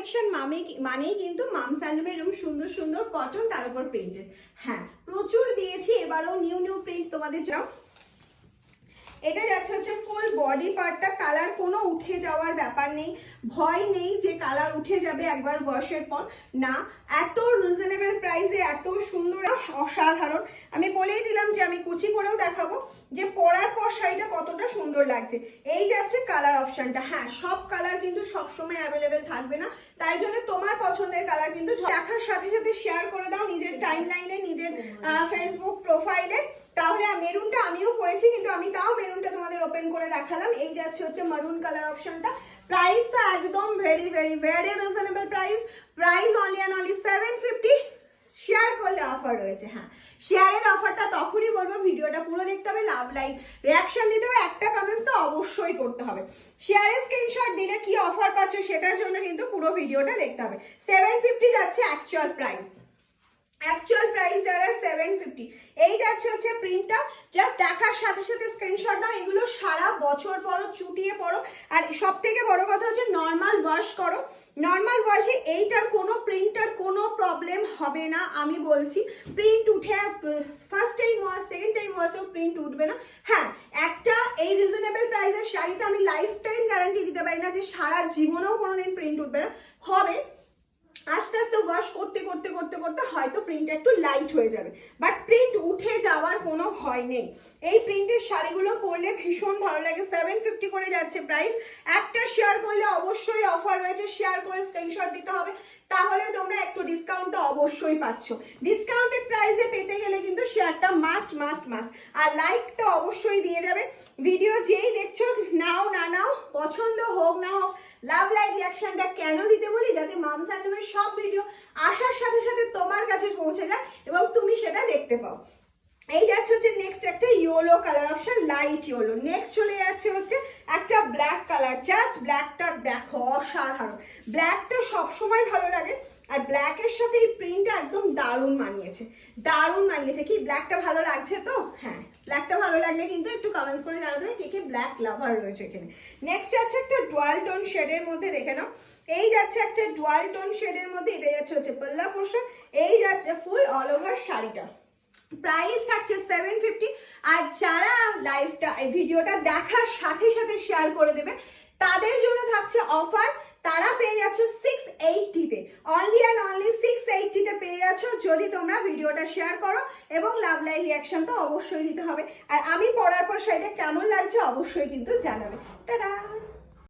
Collection মানেই কিন্তু mum's হ্যান্ডলুমের এরকম সুন্দর সুন্দর কটন, তার উপর প্রিন্টেড। হ্যাঁ, প্রচুর দিয়েছি, এবারেও নিউ প্রিন্ট তোমাদের জন্য। এটা যাচ্ছে হচ্ছে ফুল বডি পার্টটা, কালার কোনো উঠে যাওয়ার ব্যাপার নেই, ভয় নেই যে কালার উঠে যাবে একবার ওয়াশের পর, না। এত রিজনেবল প্রাইসে এত সুন্দর, অসাধারণ। আমি বলেই দিলাম যে আমি কুচি করেও দেখাবো যে পরার পর শাড়িটা কতটা সুন্দর লাগছে। এই যাচ্ছে কালার অপশনটা। হ্যাঁ, সব কালার কিন্তু সবসময় অ্যাভেলেবেল থাকবে না, তাই জন্য তোমার পছন্দের কালার কিন্তু দেখার সাথে সাথে শেয়ার করে দাও নিজের টাইম লাইনে, নিজের ফেসবুক প্রোফাইলে। তাহলে মেরুনটা আমিও পরেছি, কিন্তু আমি তাও মেরুনটা তোমাদের ওপেন করে দেখালাম। এই যাচ্ছে হচ্ছে মারুন কালার অপশনটা। প্রাইস তো একদম very reasonable price only and only 750। Share করলে অফার রয়েছে। হ্যাঁ, শেয়ারের অফারটা তখনই বলবো, ভিডিওটা পুরো দেখতে হবে, লাভ লাইক রিয়াকশন দিতে হবে, একটা কমেন্টস তো অবশ্যই করতে হবে। শেয়ারের স্ক্রিনশট দিলে কি অফার পাচ্ছ সেটার জন্য কিন্তু পুরো ভিডিওটা দেখতে হবে। 750 যাচ্ছে অ্যাকচুয়াল প্রাইস যারা 750। এই যাচ্ছে হচ্ছে প্রিন্টটা, জাস্ট দেখার সাথে সাথে স্ক্রিনশট নাও। এগুলো সারা বছর পরো, চুটিয়ে পরো, আর সব থেকে বড় কথা হচ্ছে নর্মাল ওয়াশ করো। নর্মাল ওয়াশে এইটার কোনো প্রিন্টার কোনো প্রবলেম হবে না, আমি বলছি। প্রিন্ট উঠে first time wash, second time ওয়াশেও প্রিন্ট উঠবে না। হ্যাঁ, একটা এই রিজনেবল প্রাইসের শাড়িতে আমি লাইফ টাইম গ্যারান্টি দিতে পারি না যে সারা জীবনেও কোনোদিন প্রিন্ট উঠবে না। হবে, আস্তে আস্তে ওয়াশ করতে করতে করতে করতে হয়তো প্রিন্ট একটু লাইট হয়ে যাবে, বাট প্রিন্ট উঠে যাওয়ার কোনো ভয় নেই। এই প্রিন্টের শাড়িগুলো পরলে ভীষণ ভালো লাগে। 750 করে যাচ্ছে প্রাইস। একটা শেয়ার করলে অবশ্যই অফার রয়েছে, শেয়ার করে স্ক্রিনশট দিতে হবে, তাহলে তোমরা একটু ডিসকাউন্ট তো অবশ্যই পাচ্ছ। ডিসকাউন্টেড প্রাইসে পেতে গেলে কিন্তু শেয়ারটা মাস্ট মাস্ট মাস্ট, আর লাইক তো অবশ্যই দিয়ে যাবে। ভিডিও যেই দেখছো, নাও না নাও, পছন্দ হোক না হোক, লাভ লাইক রিয়াকশনটা কেন দিতে বলি, যাতে মামস হ্যান্ডলুমের সব ভিডিও আসার সাথে সাথে তোমার কাছে পৌঁছে যায় এবং তুমি সেটা দেখতে পাও। এই যাচ্ছে হচ্ছে নেক্সট একটা yellow colour option, light yellow. Next চলে যাচ্ছে হচ্ছে একটা ব্ল্যাক কালার। জাস্ট ব্ল্যাকটা দেখো, অসাধারণ। ব্ল্যাকটা সবসময় ভালো লাগে, আর ব্ল্যাকের সাথে এই প্রিন্টটা একদম দারুণ মানিয়েছে, দারুণ মানিয়েছে। কি ব্ল্যাকটা ভালো লাগছে তো? হ্যাঁ, ব্ল্যাকটা ভালো লাগলে কিন্তু একটু কমেন্টস করে জানাতে হবে কে কে ব্ল্যাক লাভার রয়েছে এখানে। নেক্সট যাচ্ছে একটা ডুয়াল টোন শেডের মধ্যে, দেখে নাও। এই যাচ্ছে একটা ডুয়াল টোন শেডের মধ্যে, এটা যাচ্ছে হচ্ছে পাল্লা পোর্শন, এই যাচ্ছে ফুল অল ওভার শাড়িটা। প্রাইস থাকছে 750। আর যারা লাইভটা ভিডিওটা দেখার সাথে সাথে শেয়ার করে দেবে তাদের জন্য থাকছে অফার। তারা পেয়ে যাচ্ছ 680-তে, অনলি অ্যান্ড অনলি 680-তে পেয়ে যাচ্ছ, যদি তোমরা ভিডিওটা শেয়ার করো এবং লাভ লাইক রিয়াকশন তো অবশ্যই দিতে হবে। আর আমি পরার পর শাড়িটা কেমন লাগছে অবশ্যই কিন্তু জানাবে। টাটা।